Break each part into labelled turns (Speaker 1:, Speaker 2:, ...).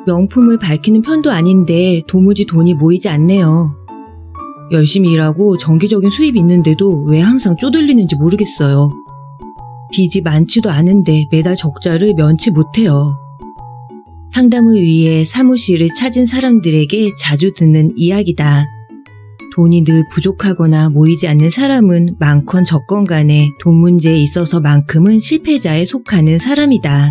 Speaker 1: 명품을 밝히는 편도 아닌데 도무지 돈이 모이지 않네요. 열심히 일하고 정기적인 수입이 있는데도 왜 항상 쪼들리는지 모르겠어요. 빚이 많지도 않은데 매달 적자를 면치 못해요. 상담을 위해 사무실을 찾은 사람들에게 자주 듣는 이야기다. 돈이 늘 부족하거나 모이지 않는 사람은 많건 적건 간에 돈 문제에 있어서만큼은 실패자에 속하는 사람이다.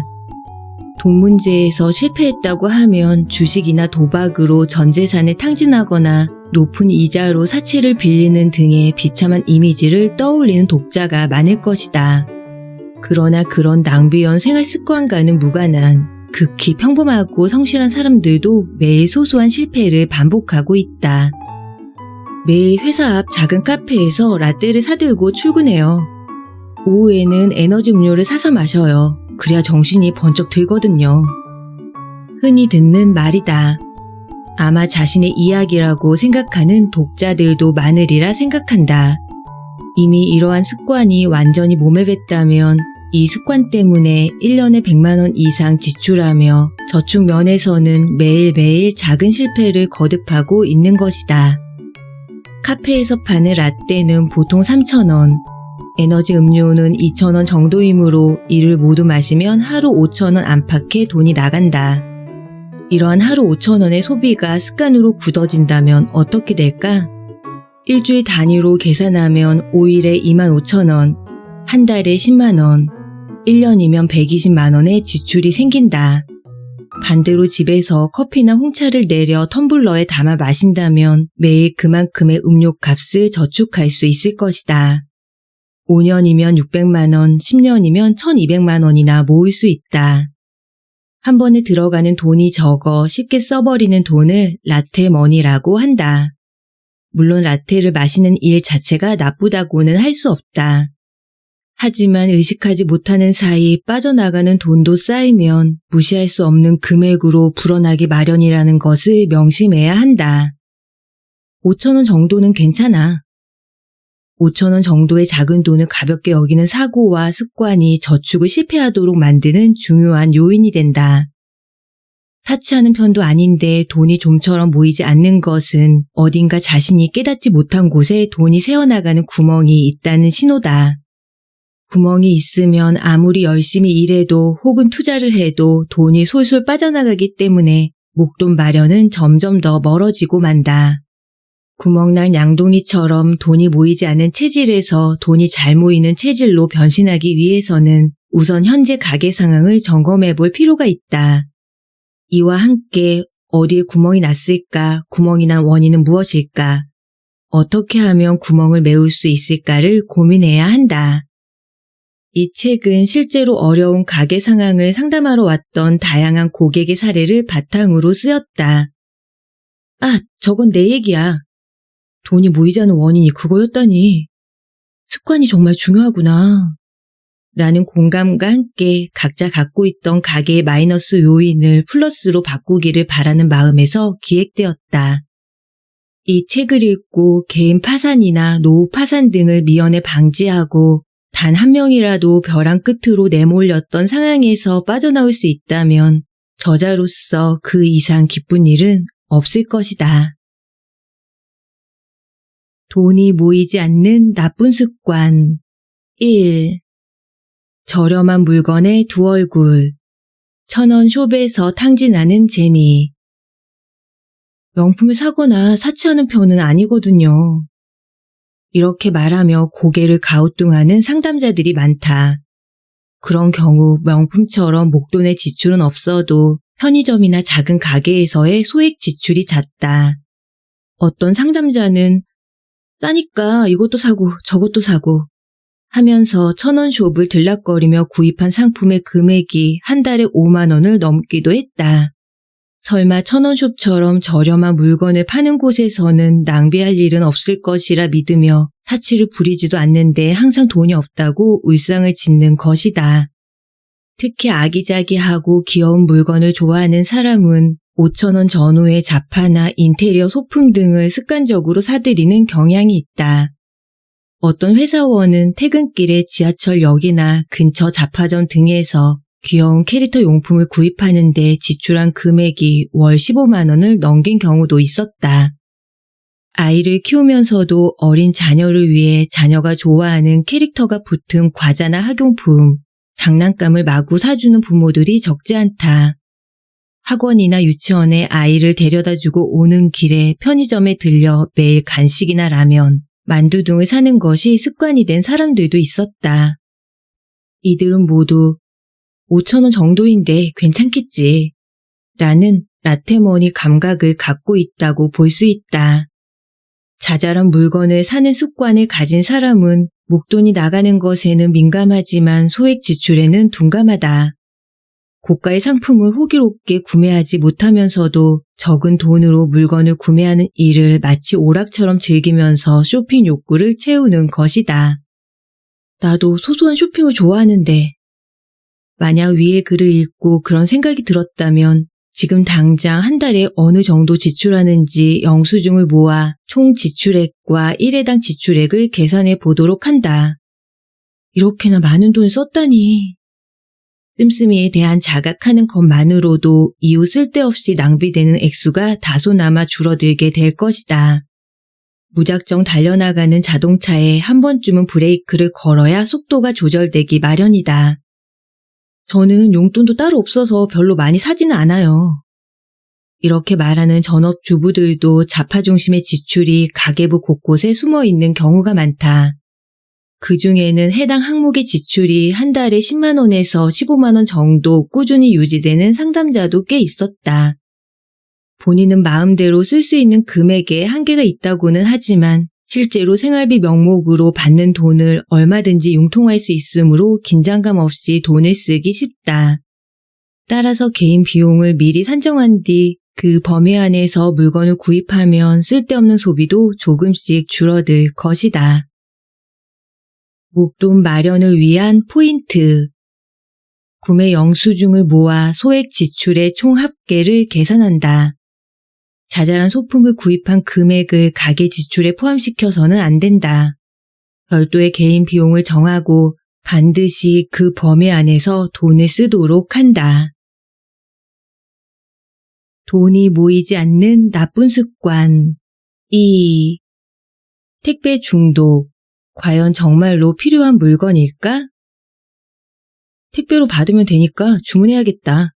Speaker 1: 돈 문제에서 실패했다고 하면 주식이나 도박으로 전 재산을 탕진하거나 높은 이자로 사채를 빌리는 등의 비참한 이미지를 떠올리는 독자가 많을 것이다. 그러나 그런 낭비형 생활 습관과는 무관한 극히 평범하고 성실한 사람들도 매일 소소한 실패를 반복하고 있다. 매일 회사 앞 작은 카페에서 라떼를 사들고 출근해요. 오후에는 에너지 음료를 사서 마셔요. 그래야 정신이 번쩍 들거든요. 흔히 듣는 말이다. 아마 자신의 이야기라고 생각하는 독자들도 많으리라 생각한다. 이미 이러한 습관이 완전히 몸에 뱄다면 이 습관 때문에 1년에 100만 원 이상 지출하며 저축 면에서는 매일매일 작은 실패를 거듭하고 있는 것이다. 카페에서 파는 라떼는 보통 3,000원, 에너지 음료는 2,000원 정도이므로 이를 모두 마시면 하루 5,000원 안팎의 돈이 나간다. 이러한 하루 5,000원의 소비가 습관으로 굳어진다면 어떻게 될까? 일주일 단위로 계산하면 5일에 25,000원, 한 달에 10만원, 1년이면 120만 원의 지출이 생긴다. 반대로 집에서 커피나 홍차를 내려 텀블러에 담아 마신다면 매일 그만큼의 음료값을 저축할 수 있을 것이다. 5년이면 600만 원, 10년이면 1200만 원이나 모을 수 있다. 한 번에 들어가는 돈이 적어 쉽게 써버리는 돈을 라테머니라고 한다. 물론 라테를 마시는 일 자체가 나쁘다고는 할 수 없다. 하지만 의식하지 못하는 사이 빠져나가는 돈도 쌓이면 무시할 수 없는 금액으로 불어나기 마련이라는 것을 명심해야 한다. 5,000원 정도는 괜찮아. 5,000원 정도의 작은 돈을 가볍게 여기는 사고와 습관이 저축을 실패하도록 만드는 중요한 요인이 된다. 사치하는 편도 아닌데 돈이 좀처럼 모이지 않는 것은 어딘가 자신이 깨닫지 못한 곳에 돈이 새어나가는 구멍이 있다는 신호다. 구멍이 있으면 아무리 열심히 일해도 혹은 투자를 해도 돈이 솔솔 빠져나가기 때문에 목돈 마련은 점점 더 멀어지고 만다. 구멍난 양동이처럼 돈이 모이지 않는 체질에서 돈이 잘 모이는 체질로 변신하기 위해서는 우선 현재 가계 상황을 점검해 볼 필요가 있다. 이와 함께 어디에 구멍이 났을까, 구멍이 난 원인은 무엇일까, 어떻게 하면 구멍을 메울 수 있을까를 고민해야 한다. 이 책은 실제로 어려운 가계 상황을 상담하러 왔던 다양한 고객의 사례를 바탕으로 쓰였다. 아, 저건 내 얘기야. 돈이 모이지 않는 원인이 그거였다니. 습관이 정말 중요하구나. 라는 공감과 함께 각자 갖고 있던 가계의 마이너스 요인을 플러스로 바꾸기를 바라는 마음에서 기획되었다. 이 책을 읽고 개인 파산이나 노후 파산 등을 미연에 방지하고 단 한 명이라도 벼랑 끝으로 내몰렸던 상황에서 빠져나올 수 있다면 저자로서 그 이상 기쁜 일은 없을 것이다. 돈이 모이지 않는 나쁜 습관 1. 저렴한 물건의 두 얼굴 1,000원 숍에서 탕진하는 재미. 명품을 사거나 사치하는 편은 아니거든요. 이렇게 말하며 고개를 갸우뚱하는 상담자들이 많다. 그런 경우 명품처럼 목돈의 지출은 없어도 편의점이나 작은 가게에서의 소액 지출이 잦다. 어떤 상담자는 싸니까 이것도 사고 저것도 사고 하면서 1,000원 숍을 들락거리며 구입한 상품의 금액이 한 달에 5만 원을 넘기도 했다. 설마 1,000원 숍처럼 저렴한 물건을 파는 곳에서는 낭비할 일은 없을 것이라 믿으며 사치를 부리지도 않는데 항상 돈이 없다고 울상을 짓는 것이다. 특히 아기자기하고 귀여운 물건을 좋아하는 사람은 5,000원 전후의 자파나 인테리어 소품 등을 습관적으로 사들이는 경향이 있다. 어떤 회사원은 퇴근길에 지하철역이나 근처 잡화점 등에서 귀여운 캐릭터 용품을 구입하는데 지출한 금액이 월 15만 원을 넘긴 경우도 있었다. 아이를 키우면서도 어린 자녀를 위해 자녀가 좋아하는 캐릭터가 붙은 과자나 학용품, 장난감을 마구 사주는 부모들이 적지 않다. 학원이나 유치원에 아이를 데려다주고 오는 길에 편의점에 들려 매일 간식이나 라면, 만두 등을 사는 것이 습관이 된 사람들도 있었다. 이들은 모두 5천 원 정도인데 괜찮겠지 라는 라테머니 감각을 갖고 있다고 볼 수 있다. 자잘한 물건을 사는 습관을 가진 사람은 목돈이 나가는 것에는 민감하지만 소액 지출에는 둔감하다. 고가의 상품을 호기롭게 구매하지 못하면서도 적은 돈으로 물건을 구매하는 일을 마치 오락처럼 즐기면서 쇼핑 욕구를 채우는 것이다. 나도 소소한 쇼핑을 좋아하는데 만약 위의 글을 읽고 그런 생각이 들었다면 지금 당장 한 달에 어느 정도 지출하는지 영수증을 모아 총 지출액과 1회당 지출액을 계산해 보도록 한다. 이렇게나 많은 돈을 썼다니. 씀씀이에 대한 자각하는 것만으로도 이후 쓸데없이 낭비되는 액수가 다소나마 줄어들게 될 것이다. 무작정 달려나가는 자동차에 한 번쯤은 브레이크를 걸어야 속도가 조절되기 마련이다. 저는 용돈도 따로 없어서 별로 많이 사지는 않아요. 이렇게 말하는 전업주부들도 자파중심의 지출이 가계부 곳곳에 숨어있는 경우가 많다. 그 중에는 해당 항목의 지출이 한 달에 10만 원에서 15만 원 정도 꾸준히 유지되는 상담자도 꽤 있었다. 본인은 마음대로 쓸 수 있는 금액에 한계가 있다고는 하지만 실제로 생활비 명목으로 받는 돈을 얼마든지 융통할 수 있으므로 긴장감 없이 돈을 쓰기 쉽다. 따라서 개인 비용을 미리 산정한 뒤 그 범위 안에서 물건을 구입하면 쓸데없는 소비도 조금씩 줄어들 것이다. 목돈 마련을 위한 포인트. 구매 영수증을 모아 소액 지출의 총 합계를 계산한다. 자잘한 소품을 구입한 금액을 가계 지출에 포함시켜서는 안 된다. 별도의 개인 비용을 정하고 반드시 그 범위 안에서 돈을 쓰도록 한다. 돈이 모이지 않는 나쁜 습관. 2. 택배 중독. 과연 정말로 필요한 물건일까? 택배로 받으면 되니까 주문해야겠다.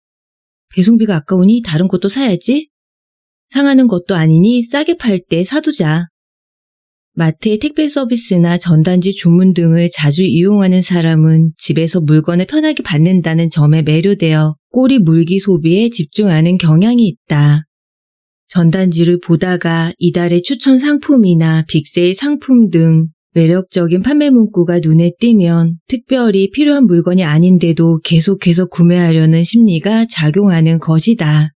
Speaker 1: 배송비가 아까우니 다른 것도 사야지. 상하는 것도 아니니 싸게 팔 때 사두자. 마트의 택배 서비스나 전단지 주문 등을 자주 이용하는 사람은 집에서 물건을 편하게 받는다는 점에 매료되어 꼬리 물기 소비에 집중하는 경향이 있다. 전단지를 보다가 이달의 추천 상품이나 빅세일 상품 등 매력적인 판매 문구가 눈에 띄면 특별히 필요한 물건이 아닌데도 계속해서 구매하려는 심리가 작용하는 것이다.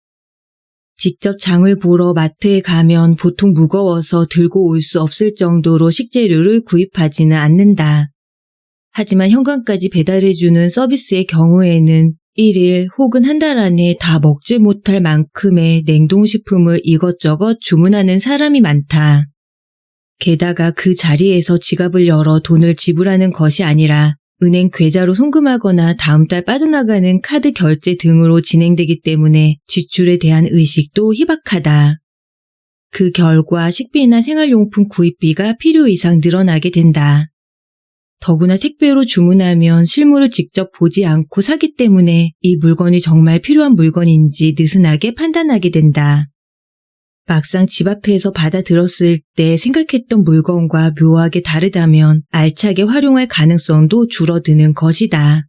Speaker 1: 직접 장을 보러 마트에 가면 보통 무거워서 들고 올 수 없을 정도로 식재료를 구입하지는 않는다. 하지만 현관까지 배달해주는 서비스의 경우에는 1일 혹은 한 달 안에 다 먹지 못할 만큼의 냉동식품을 이것저것 주문하는 사람이 많다. 게다가 그 자리에서 지갑을 열어 돈을 지불하는 것이 아니라 은행 계좌로 송금하거나 다음 달 빠져나가는 카드 결제 등으로 진행되기 때문에 지출에 대한 의식도 희박하다. 그 결과 식비나 생활용품 구입비가 필요 이상 늘어나게 된다. 더구나 택배로 주문하면 실물을 직접 보지 않고 사기 때문에 이 물건이 정말 필요한 물건인지 느슨하게 판단하게 된다. 막상 집 앞에서 받아들었을 때 생각했던 물건과 묘하게 다르다면 알차게 활용할 가능성도 줄어드는 것이다.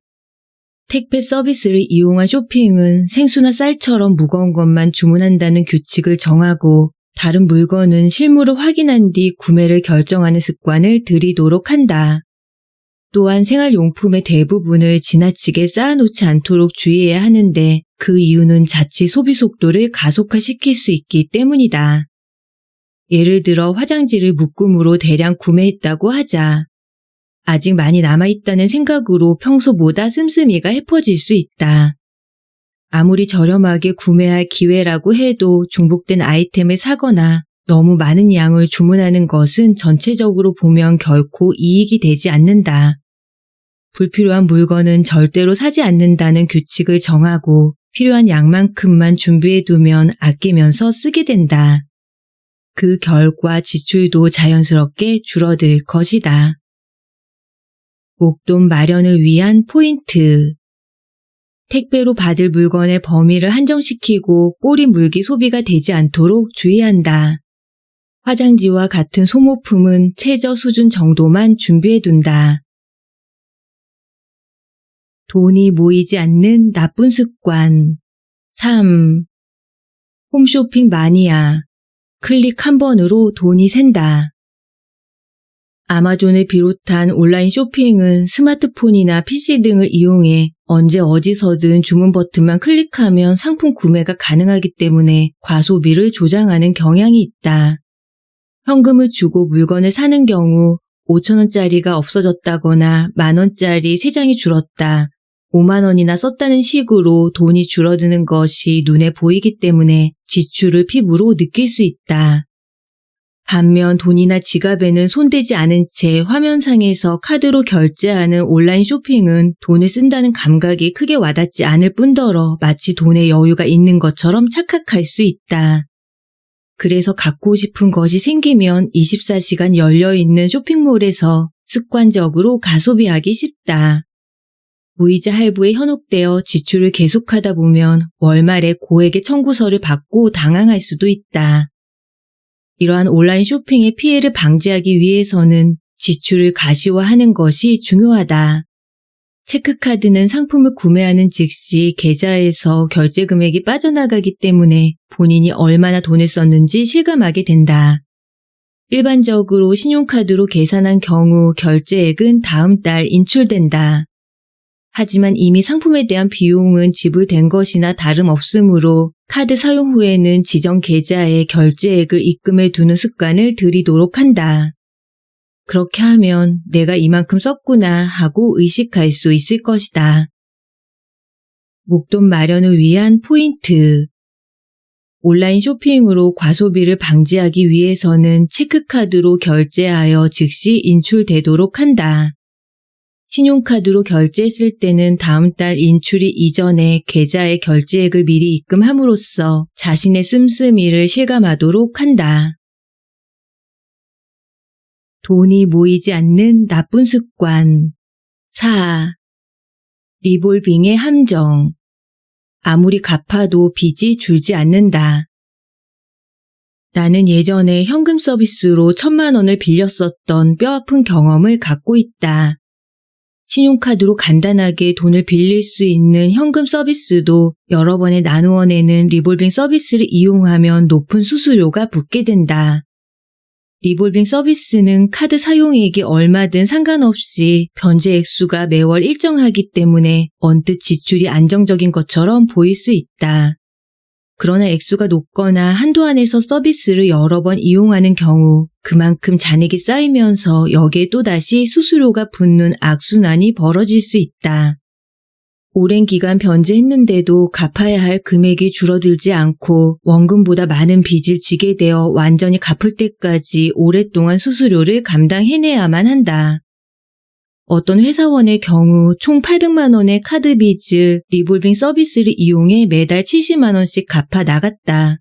Speaker 1: 택배 서비스를 이용한 쇼핑은 생수나 쌀처럼 무거운 것만 주문한다는 규칙을 정하고 다른 물건은 실물을 확인한 뒤 구매를 결정하는 습관을 들이도록 한다. 또한 생활용품의 대부분을 지나치게 쌓아놓지 않도록 주의해야 하는데 그 이유는 자칫 소비 속도를 가속화시킬 수 있기 때문이다. 예를 들어 화장지를 묶음으로 대량 구매했다고 하자. 아직 많이 남아있다는 생각으로 평소보다 씀씀이가 헤퍼질 수 있다. 아무리 저렴하게 구매할 기회라고 해도 중복된 아이템을 사거나 너무 많은 양을 주문하는 것은 전체적으로 보면 결코 이익이 되지 않는다. 불필요한 물건은 절대로 사지 않는다는 규칙을 정하고 필요한 양만큼만 준비해두면 아끼면서 쓰게 된다. 그 결과 지출도 자연스럽게 줄어들 것이다. 목돈 마련을 위한 포인트. 택배로 받을 물건의 범위를 한정시키고 꼬리 물기 소비가 되지 않도록 주의한다. 화장지와 같은 소모품은 최저 수준 정도만 준비해둔다. 돈이 모이지 않는 나쁜 습관. 3. 홈쇼핑 마니아. 클릭 한 번으로 돈이 샌다. 아마존을 비롯한 온라인 쇼핑은 스마트폰이나 PC 등을 이용해 언제 어디서든 주문 버튼만 클릭하면 상품 구매가 가능하기 때문에 과소비를 조장하는 경향이 있다. 현금을 주고 물건을 사는 경우 5,000원짜리가 없어졌다거나 만원짜리 3장이 줄었다, 5만원이나 썼다는 식으로 돈이 줄어드는 것이 눈에 보이기 때문에 지출을 피부로 느낄 수 있다. 반면 돈이나 지갑에는 손대지 않은 채 화면상에서 카드로 결제하는 온라인 쇼핑은 돈을 쓴다는 감각이 크게 와닿지 않을 뿐더러 마치 돈에 여유가 있는 것처럼 착각할 수 있다. 그래서 갖고 싶은 것이 생기면 24시간 열려있는 쇼핑몰에서 습관적으로 가소비하기 쉽다. 무이자 할부에 현혹되어 지출을 계속하다 보면 월말에 고액의 청구서를 받고 당황할 수도 있다. 이러한 온라인 쇼핑의 피해를 방지하기 위해서는 지출을 가시화하는 것이 중요하다. 체크카드는 상품을 구매하는 즉시 계좌에서 결제 금액이 빠져나가기 때문에 본인이 얼마나 돈을 썼는지 실감하게 된다. 일반적으로 신용카드로 계산한 경우 결제액은 다음 달 인출된다. 하지만 이미 상품에 대한 비용은 지불된 것이나 다름없으므로 카드 사용 후에는 지정 계좌에 결제액을 입금해 두는 습관을 들이도록 한다. 그렇게 하면 내가 이만큼 썼구나 하고 의식할 수 있을 것이다. 목돈 마련을 위한 포인트. 온라인 쇼핑으로 과소비를 방지하기 위해서는 체크카드로 결제하여 즉시 인출되도록 한다. 신용카드로 결제했을 때는 다음 달 인출이 이전에 계좌에 결제액을 미리 입금함으로써 자신의 씀씀이를 실감하도록 한다. 돈이 모이지 않는 나쁜 습관. 4. 리볼빙의 함정. 아무리 갚아도 빚이 줄지 않는다. 나는 예전에 현금 서비스로 1,000만 원을 빌렸었던 뼈아픈 경험을 갖고 있다. 신용카드로 간단하게 돈을 빌릴 수 있는 현금 서비스도 여러 번에 나누어 내는 리볼빙 서비스를 이용하면 높은 수수료가 붙게 된다. 리볼빙 서비스는 카드 사용액이 얼마든 상관없이 변제 액수가 매월 일정하기 때문에 언뜻 지출이 안정적인 것처럼 보일 수 있다. 그러나 액수가 높거나 한도 안에서 서비스를 여러 번 이용하는 경우 그만큼 잔액이 쌓이면서 여기에 또다시 수수료가 붙는 악순환이 벌어질 수 있다. 오랜 기간 변제했는데도 갚아야 할 금액이 줄어들지 않고 원금보다 많은 빚을 지게 되어 완전히 갚을 때까지 오랫동안 수수료를 감당해내야만 한다. 어떤 회사원의 경우 총 800만 원의 카드 빚을 리볼빙 서비스를 이용해 매달 70만 원씩 갚아 나갔다.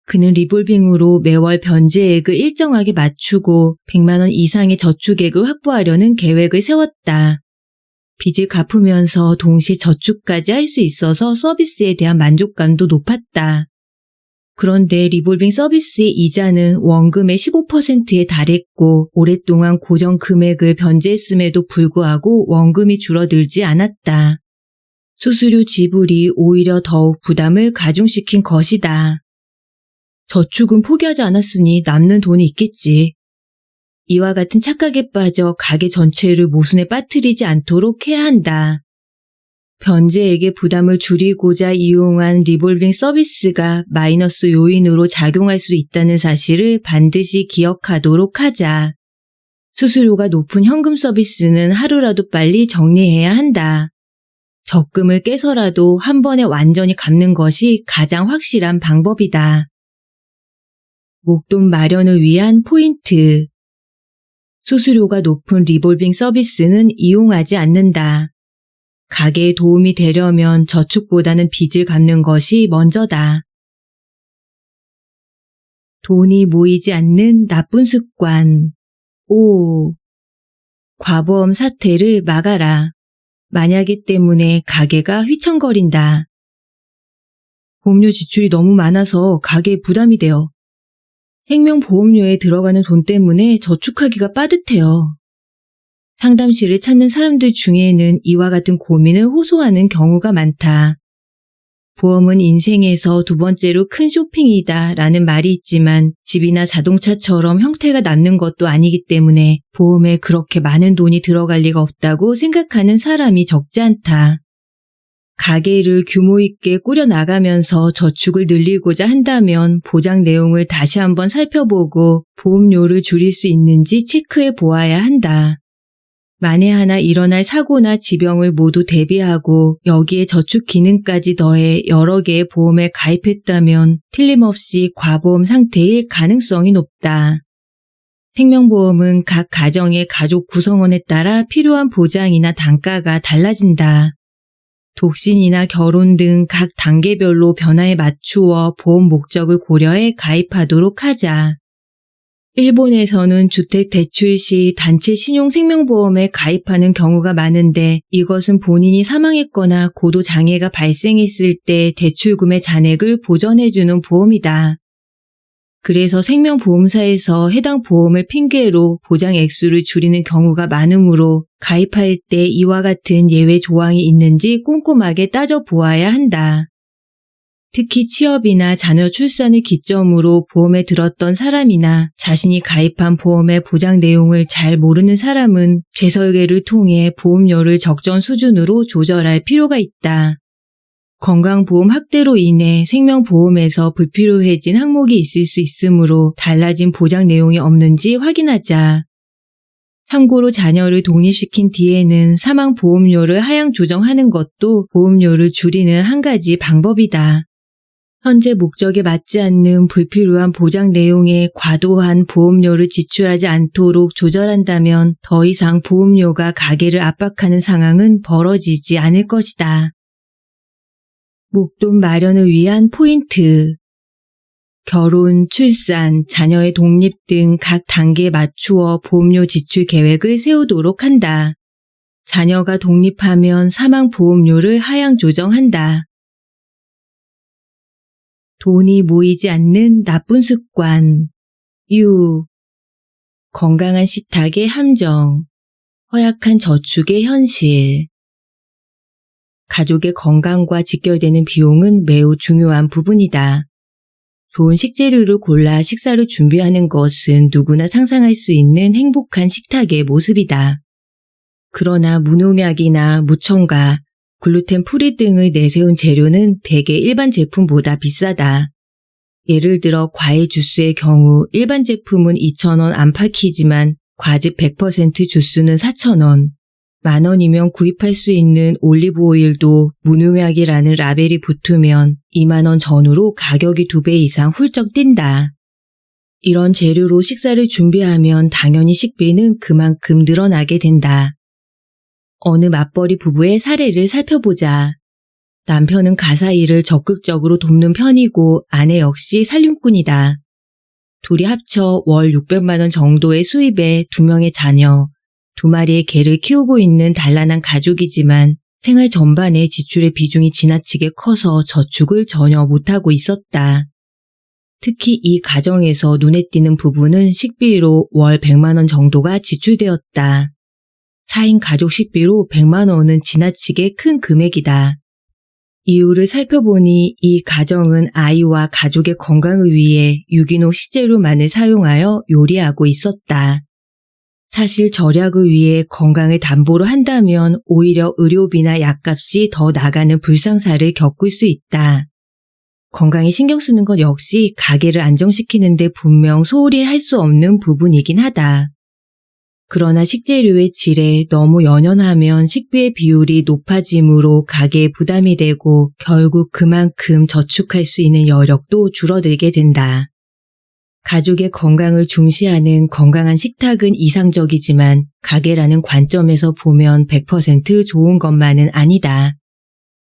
Speaker 1: 그는 리볼빙으로 매월 변제액을 일정하게 맞추고 100만 원 이상의 저축액을 확보하려는 계획을 세웠다. 빚을 갚으면서 동시에 저축까지 할 수 있어서 서비스에 대한 만족감도 높았다. 그런데 리볼빙 서비스의 이자는 원금의 15%에 달했고 오랫동안 고정 금액을 변제했음에도 불구하고 원금이 줄어들지 않았다. 수수료 지불이 오히려 더욱 부담을 가중시킨 것이다. 저축은 포기하지 않았으니 남는 돈이 있겠지. 이와 같은 착각에 빠져 가게 전체를 모순에 빠뜨리지 않도록 해야 한다. 변제액의 부담을 줄이고자 이용한 리볼빙 서비스가 마이너스 요인으로 작용할 수 있다는 사실을 반드시 기억하도록 하자. 수수료가 높은 현금 서비스는 하루라도 빨리 정리해야 한다. 적금을 깨서라도 한 번에 완전히 갚는 것이 가장 확실한 방법이다. 목돈 마련을 위한 포인트. 수수료가 높은 리볼빙 서비스는 이용하지 않는다. 가게에 도움이 되려면 저축보다는 빚을 갚는 것이 먼저다. 돈이 모이지 않는 나쁜 습관. 5. 과보험 사태를 막아라. 만약에 때문에 가게가 휘청거린다. 보험료 지출이 너무 많아서 가게에 부담이 돼요. 생명보험료에 들어가는 돈 때문에 저축하기가 빠듯해요. 상담실을 찾는 사람들 중에는 이와 같은 고민을 호소하는 경우가 많다. 보험은 인생에서 두 번째로 큰 쇼핑이다 라는 말이 있지만 집이나 자동차처럼 형태가 남는 것도 아니기 때문에 보험에 그렇게 많은 돈이 들어갈 리가 없다고 생각하는 사람이 적지 않다. 가게를 규모 있게 꾸려나가면서 저축을 늘리고자 한다면 보장 내용을 다시 한번 살펴보고 보험료를 줄일 수 있는지 체크해 보아야 한다. 만에 하나 일어날 사고나 지병을 모두 대비하고 여기에 저축 기능까지 더해 여러 개의 보험에 가입했다면 틀림없이 과보험 상태일 가능성이 높다. 생명보험은 각 가정의 가족 구성원에 따라 필요한 보장이나 단가가 달라진다. 독신이나 결혼 등 각 단계별로 변화에 맞추어 보험 목적을 고려해 가입하도록 하자. 일본에서는 주택 대출 시 단체 신용 생명보험에 가입하는 경우가 많은데 이것은 본인이 사망했거나 고도 장애가 발생했을 때 대출금의 잔액을 보전해주는 보험이다. 그래서 생명보험사에서 해당 보험을 핑계로 보장 액수를 줄이는 경우가 많으므로 가입할 때 이와 같은 예외 조항이 있는지 꼼꼼하게 따져보아야 한다. 특히 취업이나 자녀 출산을 기점으로 보험에 들었던 사람이나 자신이 가입한 보험의 보장 내용을 잘 모르는 사람은 재설계를 통해 보험료를 적정 수준으로 조절할 필요가 있다. 건강보험 확대로 인해 생명보험에서 불필요해진 항목이 있을 수 있으므로 달라진 보장 내용이 없는지 확인하자. 참고로 자녀를 독립시킨 뒤에는 사망보험료를 하향 조정하는 것도 보험료를 줄이는 한 가지 방법이다. 현재 목적에 맞지 않는 불필요한 보장 내용에 과도한 보험료를 지출하지 않도록 조절한다면 더 이상 보험료가 가계를 압박하는 상황은 벌어지지 않을 것이다. 목돈 마련을 위한 포인트. 결혼, 출산, 자녀의 독립 등 각 단계에 맞추어 보험료 지출 계획을 세우도록 한다. 자녀가 독립하면 사망보험료를 하향 조정한다. 돈이 모이지 않는 나쁜 습관. 6. 건강한 식탁의 함정. 허약한 저축의 현실. 가족의 건강과 직결되는 비용은 매우 중요한 부분이다. 좋은 식재료를 골라 식사를 준비하는 것은 누구나 상상할 수 있는 행복한 식탁의 모습이다. 그러나 무농약이나 무첨가, 글루텐 프리 등을 내세운 재료는 대개 일반 제품보다 비싸다. 예를 들어 과일 주스의 경우 일반 제품은 2,000원 안팎이지만 과즙 100% 주스는 4,000원. 10,000원이면 구입할 수 있는 올리브 오일도 무농약이라는 라벨이 붙으면 20,000원 전후로 가격이 2배 이상 훌쩍 뛴다. 이런 재료로 식사를 준비하면 당연히 식비는 그만큼 늘어나게 된다. 어느 맞벌이 부부의 사례를 살펴보자. 남편은 가사 일을 적극적으로 돕는 편이고 아내 역시 살림꾼이다. 둘이 합쳐 월 600만 원 정도의 수입에 2명의 자녀, 2마리의 개를 키우고 있는 단란한 가족이지만 생활 전반의 지출의 비중이 지나치게 커서 저축을 전혀 못하고 있었다. 특히 이 가정에서 눈에 띄는 부분은 식비로 월 100만 원 정도가 지출되었다. 4인 가족 식비로 100만 원은 지나치게 큰 금액이다. 이유를 살펴보니 이 가정은 아이와 가족의 건강을 위해 유기농 식재료만을 사용하여 요리하고 있었다. 사실 절약을 위해 건강을 담보로 한다면 오히려 의료비나 약값이 더 나가는 불상사를 겪을 수 있다. 건강에 신경 쓰는 것 역시 가게를 안정시키는데 분명 소홀히 할 수 없는 부분이긴 하다. 그러나 식재료의 질에 너무 연연하면 식비의 비율이 높아지므로 가게에 부담이 되고 결국 그만큼 저축할 수 있는 여력도 줄어들게 된다. 가족의 건강을 중시하는 건강한 식탁은 이상적이지만 가게라는 관점에서 보면 100% 좋은 것만은 아니다.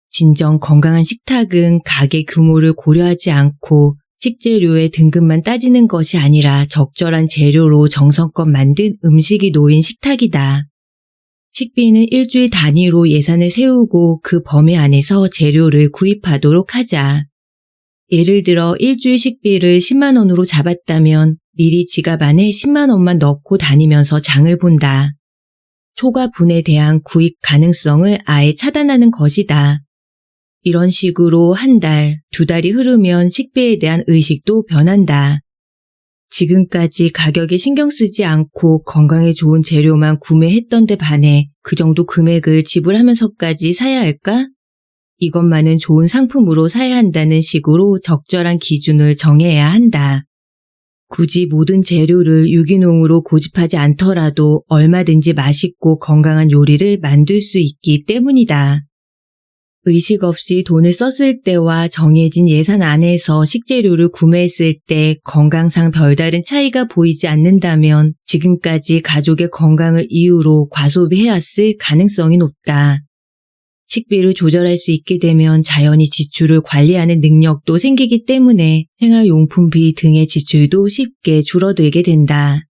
Speaker 1: 진정 건강한 식탁은 가게 규모를 고려하지 않고 식재료의 등급만 따지는 것이 아니라 적절한 재료로 정성껏 만든 음식이 놓인 식탁이다. 식비는 일주일 단위로 예산을 세우고 그 범위 안에서 재료를 구입하도록 하자. 예를 들어 일주일 식비를 10만 원으로 잡았다면 미리 지갑 안에 10만 원만 넣고 다니면서 장을 본다. 초과분에 대한 구입 가능성을 아예 차단하는 것이다. 이런 식으로 한 달, 두 달이 흐르면 식비에 대한 의식도 변한다. 지금까지 가격에 신경 쓰지 않고 건강에 좋은 재료만 구매했던 데 반해 그 정도 금액을 지불하면서까지 사야 할까? 이것만은 좋은 상품으로 사야 한다는 식으로 적절한 기준을 정해야 한다. 굳이 모든 재료를 유기농으로 고집하지 않더라도 얼마든지 맛있고 건강한 요리를 만들 수 있기 때문이다. 의식 없이 돈을 썼을 때와 정해진 예산 안에서 식재료를 구매했을 때 건강상 별다른 차이가 보이지 않는다면 지금까지 가족의 건강을 이유로 과소비해왔을 가능성이 높다. 식비를 조절할 수 있게 되면 자연히 지출을 관리하는 능력도 생기기 때문에 생활용품비 등의 지출도 쉽게 줄어들게 된다.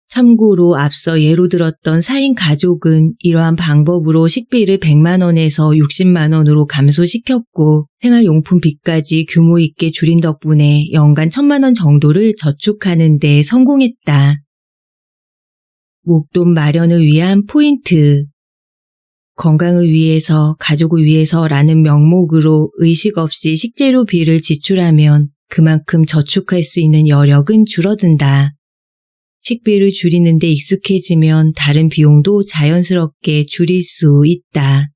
Speaker 1: 참고로 앞서 예로 들었던 4인 가족은 이러한 방법으로 식비를 100만 원에서 60만 원으로 감소시켰고 생활용품비까지 규모 있게 줄인 덕분에 연간 1,000만 원 정도를 저축하는 데 성공했다. 목돈 마련을 위한 포인트. 건강을 위해서, 가족을 위해서라는 명목으로 의식 없이 식재료비를 지출하면 그만큼 저축할 수 있는 여력은 줄어든다. 식비를 줄이는 데 익숙해지면 다른 비용도 자연스럽게 줄일 수 있다.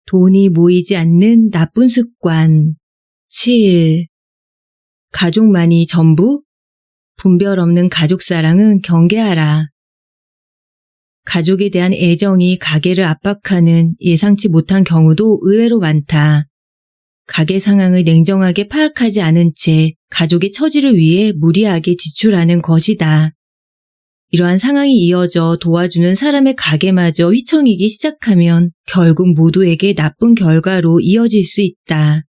Speaker 1: 돈이 모이지 않는 나쁜 습관. 7. 가족만이 전부? 분별 없는 가족 사랑은 경계하라. 가족에 대한 애정이 가게를 압박하는 예상치 못한 경우도 의외로 많다. 가게 상황을 냉정하게 파악하지 않은 채 가족의 처지를 위해 무리하게 지출하는 것이다. 이러한 상황이 이어져 도와주는 사람의 가게마저 휘청이기 시작하면 결국 모두에게 나쁜 결과로 이어질 수 있다.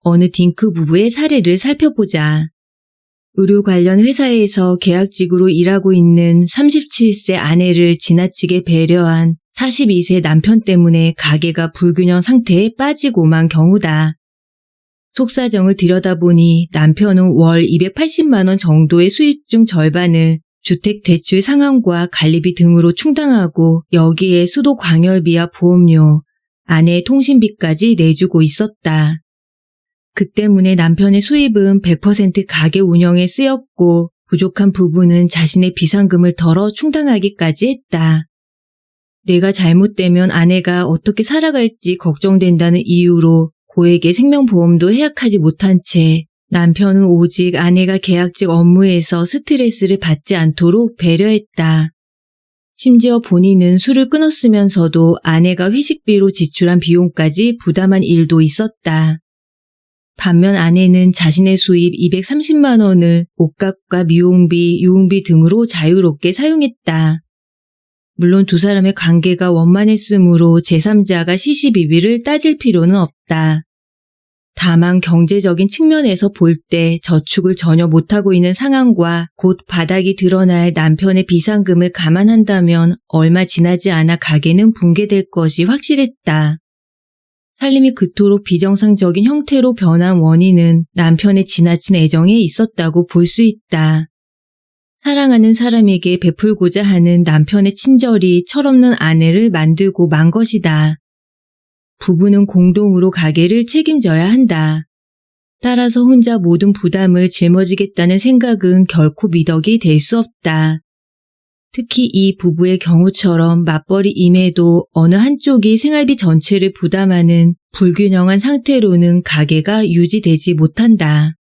Speaker 1: 어느 딩크 부부의 사례를 살펴보자. 의료 관련 회사에서 계약직으로 일하고 있는 37세 아내를 지나치게 배려한 42세 남편 때문에 가게가 불균형 상태에 빠지고만 경우다. 속사정을 들여다보니 남편은 월 280만 원 정도의 수입 중 절반을 주택대출 상환과 관리비 등으로 충당하고 여기에 수도 광열비와 보험료, 아내의 통신비까지 내주고 있었다. 그 때문에 남편의 수입은 100% 가게 운영에 쓰였고 부족한 부분은 자신의 비상금을 덜어 충당하기까지 했다. 내가 잘못되면 아내가 어떻게 살아갈지 걱정된다는 이유로 고액의 생명보험도 해약하지 못한 채 남편은 오직 아내가 계약직 업무에서 스트레스를 받지 않도록 배려했다. 심지어 본인은 술을 끊었으면서도 아내가 회식비로 지출한 비용까지 부담한 일도 있었다. 반면 아내는 자신의 수입 230만 원을 옷값과 미용비, 유흥비 등으로 자유롭게 사용했다. 물론 두 사람의 관계가 원만했으므로 제3자가 시시비비를 따질 필요는 없다. 다만 경제적인 측면에서 볼 때 저축을 전혀 못하고 있는 상황과 곧 바닥이 드러날 남편의 비상금을 감안한다면 얼마 지나지 않아 가게는 붕괴될 것이 확실했다. 살림이 그토록 비정상적인 형태로 변한 원인은 남편의 지나친 애정에 있었다고 볼 수 있다. 사랑하는 사람에게 베풀고자 하는 남편의 친절이 철없는 아내를 만들고 만 것이다. 부부는 공동으로 가게를 책임져야 한다. 따라서 혼자 모든 부담을 짊어지겠다는 생각은 결코 미덕이 될 수 없다. 특히 이 부부의 경우처럼 맞벌이임에도 어느 한쪽이 생활비 전체를 부담하는 불균형한 상태로는 가게가 유지되지 못한다.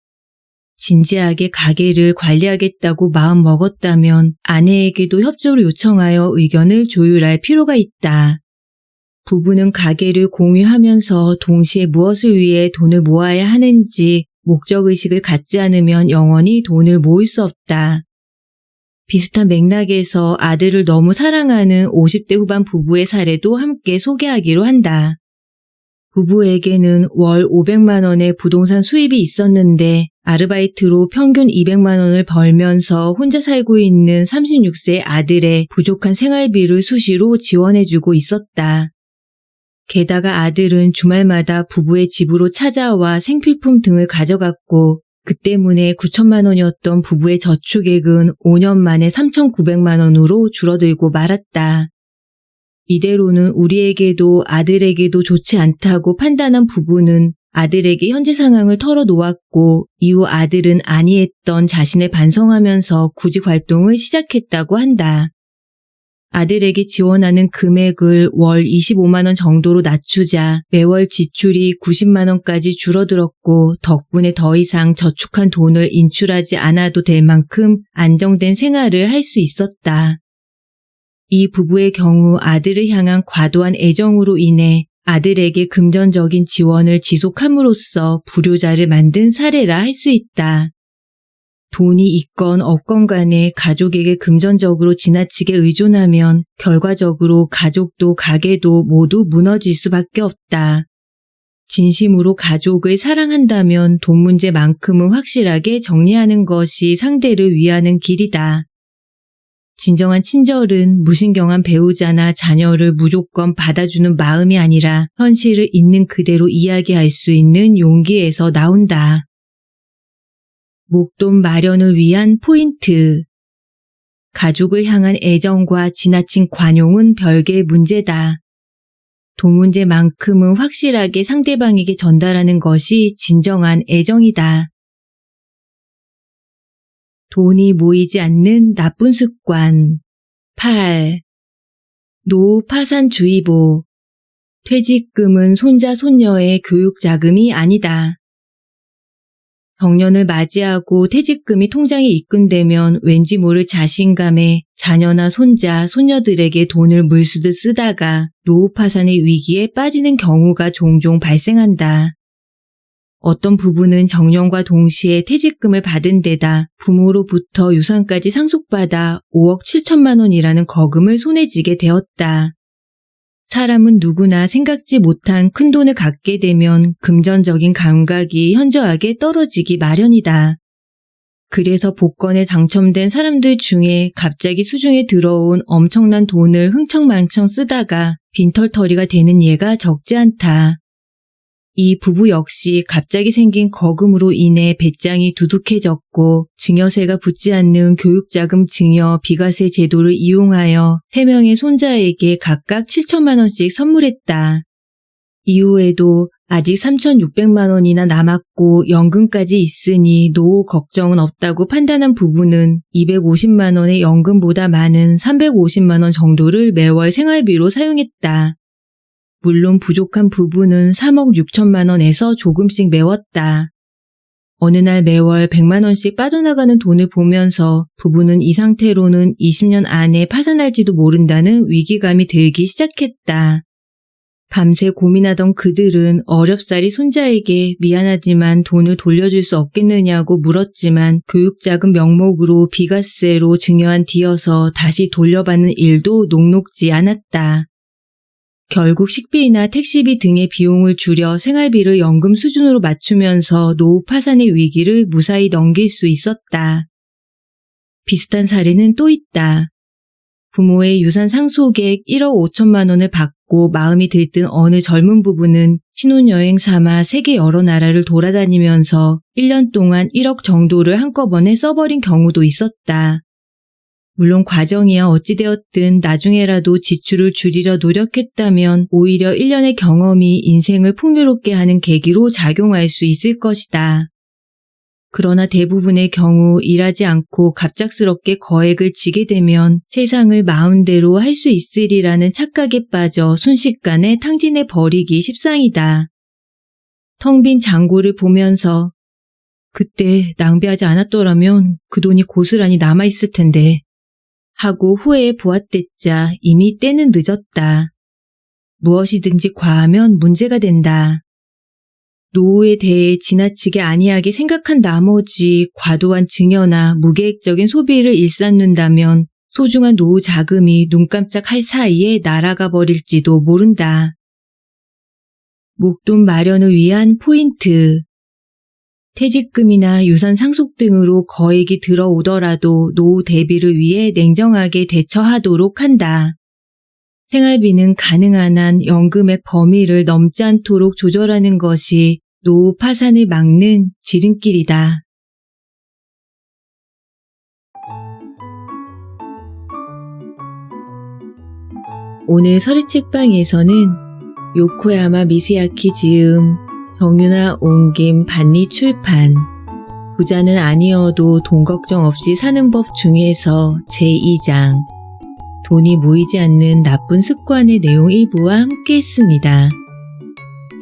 Speaker 1: 진지하게 가게를 관리하겠다고 마음먹었다면 아내에게도 협조를 요청하여 의견을 조율할 필요가 있다. 부부는 가게를 공유하면서 동시에 무엇을 위해 돈을 모아야 하는지 목적의식을 갖지 않으면 영원히 돈을 모을 수 없다. 비슷한 맥락에서 아들을 너무 사랑하는 50대 후반 부부의 사례도 함께 소개하기로 한다. 부부에게는 월 500만 원의 부동산 수입이 있었는데 아르바이트로 평균 200만 원을 벌면서 혼자 살고 있는 36세 아들의 부족한 생활비를 수시로 지원해주고 있었다. 게다가 아들은 주말마다 부부의 집으로 찾아와 생필품 등을 가져갔고 그 때문에 9천만 원이었던 부부의 저축액은 5년 만에 3,900만 원으로 줄어들고 말았다. 이대로는 우리에게도 아들에게도 좋지 않다고 판단한 부부는 아들에게 현재 상황을 털어놓았고 이후 아들은 안이했던 자신을 반성하면서 구직 활동을 시작했다고 한다. 아들에게 지원하는 금액을 월 25만 원 정도로 낮추자 매월 지출이 90만 원까지 줄어들었고 덕분에 더 이상 저축한 돈을 인출하지 않아도 될 만큼 안정된 생활을 할 수 있었다. 이 부부의 경우 아들을 향한 과도한 애정으로 인해 아들에게 금전적인 지원을 지속함으로써 불효자를 만든 사례라 할 수 있다. 돈이 있건 없건 간에 가족에게 금전적으로 지나치게 의존하면 결과적으로 가족도 가게도 모두 무너질 수밖에 없다. 진심으로 가족을 사랑한다면 돈 문제만큼은 확실하게 정리하는 것이 상대를 위하는 길이다. 진정한 친절은 무신경한 배우자나 자녀를 무조건 받아주는 마음이 아니라 현실을 있는 그대로 이야기할 수 있는 용기에서 나온다. 목돈 마련을 위한 포인트. 가족을 향한 애정과 지나친 관용은 별개의 문제다. 돈 문제만큼은 확실하게 상대방에게 전달하는 것이 진정한 애정이다. 돈이 모이지 않는 나쁜 습관. 8. 노후 파산주의보. 퇴직금은 손자 손녀의 교육 자금이 아니다. 정년을 맞이하고 퇴직금이 통장에 입금되면 왠지 모를 자신감에 자녀나 손자, 손녀들에게 돈을 물쓰듯 쓰다가 노후 파산의 위기에 빠지는 경우가 종종 발생한다. 어떤 부부는 정년과 동시에 퇴직금을 받은 데다 부모로부터 유산까지 상속받아 5억 7천만 원이라는 거금을 손에 쥐게 되었다. 사람은 누구나 생각지 못한 큰 돈을 갖게 되면 금전적인 감각이 현저하게 떨어지기 마련이다. 그래서 복권에 당첨된 사람들 중에 갑자기 수중에 들어온 엄청난 돈을 흥청망청 쓰다가 빈털터리가 되는 예가 적지 않다. 이 부부 역시 갑자기 생긴 거금으로 인해 배짱이 두둑해졌고 증여세가 붙지 않는 교육자금 증여 비과세 제도를 이용하여 3명의 손자에게 각각 7천만 원씩 선물했다. 이후에도 아직 3,600만 원이나 남았고 연금까지 있으니 노후 걱정은 없다고 판단한 부부는 250만 원의 연금보다 많은 350만 원 정도를 매월 생활비로 사용했다. 물론 부족한 부분은 3억 6천만 원에서 조금씩 메웠다. 어느 날 매월 100만 원씩 빠져나가는 돈을 보면서 부부는 이 상태로는 20년 안에 파산할지도 모른다는 위기감이 들기 시작했다. 밤새 고민하던 그들은 어렵사리 손자에게 미안하지만 돈을 돌려줄 수 없겠느냐고 물었지만 교육자금 명목으로 비과세로 증여한 뒤여서 다시 돌려받는 일도 녹록지 않았다. 결국 식비나 택시비 등의 비용을 줄여 생활비를 연금 수준으로 맞추면서 노후 파산의 위기를 무사히 넘길 수 있었다. 비슷한 사례는 또 있다. 부모의 유산 상속액 1억 5천만 원을 받고 마음이 들뜬 어느 젊은 부부는 신혼여행 삼아 세계 여러 나라를 돌아다니면서 1년 동안 1억 정도를 한꺼번에 써버린 경우도 있었다. 물론 과정이야 어찌되었든 나중에라도 지출을 줄이려 노력했다면 오히려 1년의 경험이 인생을 풍요롭게 하는 계기로 작용할 수 있을 것이다. 그러나 대부분의 경우 일하지 않고 갑작스럽게 거액을 지게 되면 세상을 마음대로 할 수 있으리라는 착각에 빠져 순식간에 탕진해 버리기 십상이다. 텅 빈 잔고를 보면서 그때 낭비하지 않았더라면 그 돈이 고스란히 남아있을 텐데 하고 후회해 보았댔자 이미 때는 늦었다. 무엇이든지 과하면 문제가 된다. 노후에 대해 지나치게 안이하게 생각한 나머지 과도한 증여나 무계획적인 소비를 일삼는다면 소중한 노후 자금이 눈 깜짝할 사이에 날아가 버릴지도 모른다. 목돈 마련을 위한 포인트. 퇴직금이나 유산 상속 등으로 거액이 들어오더라도 노후 대비를 위해 냉정하게 대처하도록 한다. 생활비는 가능한 한 연금액 범위를 넘지 않도록 조절하는 것이 노후 파산을 막는 지름길이다. 오늘 서리책방에서는 요코야마 미스야키 지음, 정유나 옮김 반리 출판, 부자는 아니어도 돈 걱정 없이 사는 법 중에서 제2장, 돈이 모이지 않는 나쁜 습관의 내용 일부와 함께 했습니다.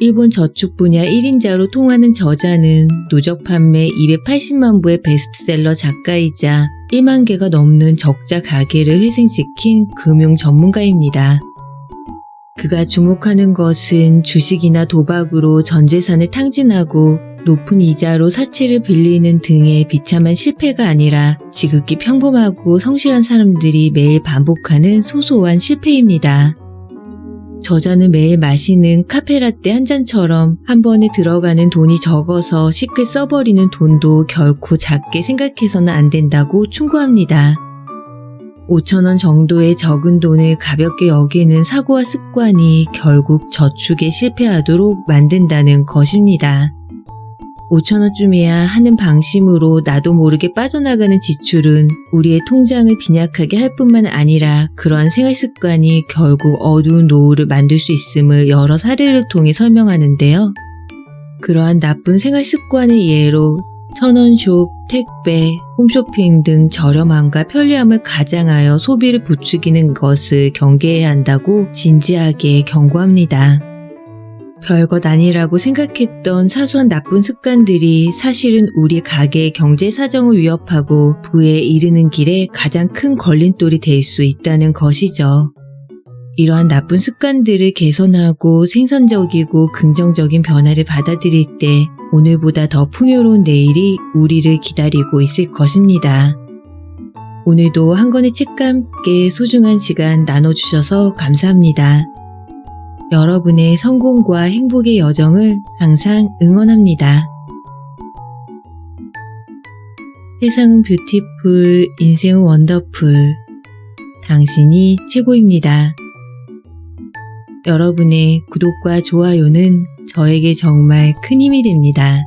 Speaker 1: 일본 저축 분야 1인자로 통하는 저자는 누적 판매 280만 부의 베스트셀러 작가이자 1만 개가 넘는 적자 가게를 회생시킨 금융 전문가입니다. 그가 주목하는 것은 주식이나 도박으로 전 재산을 탕진하고 높은 이자로 사채를 빌리는 등의 비참한 실패가 아니라 지극히 평범하고 성실한 사람들이 매일 반복하는 소소한 실패입니다. 저자는 매일 마시는 카페라떼 한 잔처럼 한 번에 들어가는 돈이 적어서 쉽게 써버리는 돈도 결코 작게 생각해서는 안 된다고 충고합니다. 5,000원 정도의 적은 돈을 가볍게 여기는 사고와 습관이 결국 저축에 실패하도록 만든다는 것입니다. 5,000원쯤이야 하는 방심으로 나도 모르게 빠져나가는 지출은 우리의 통장을 빈약하게 할 뿐만 아니라 그러한 생활 습관이 결국 어두운 노후를 만들 수 있음을 여러 사례를 통해 설명하는데요. 그러한 나쁜 생활 습관의 예로 1,000원숍, 택배, 홈쇼핑 등 저렴함과 편리함을 가장하여 소비를 부추기는 것을 경계해야 한다고 진지하게 경고합니다. 별것 아니라고 생각했던 사소한 나쁜 습관들이 사실은 우리 가게의 경제 사정을 위협하고 부에 이르는 길에 가장 큰 걸림돌이 될 수 있다는 것이죠. 이러한 나쁜 습관들을 개선하고 생산적이고 긍정적인 변화를 받아들일 때 오늘보다 더 풍요로운 내일이 우리를 기다리고 있을 것입니다. 오늘도 한 권의 책과 함께 소중한 시간 나눠주셔서 감사합니다. 여러분의 성공과 행복의 여정을 항상 응원합니다. 세상은 뷰티풀, 인생은 원더풀. 당신이 최고입니다. 여러분의 구독과 좋아요는 저에게 정말 큰 힘이 됩니다.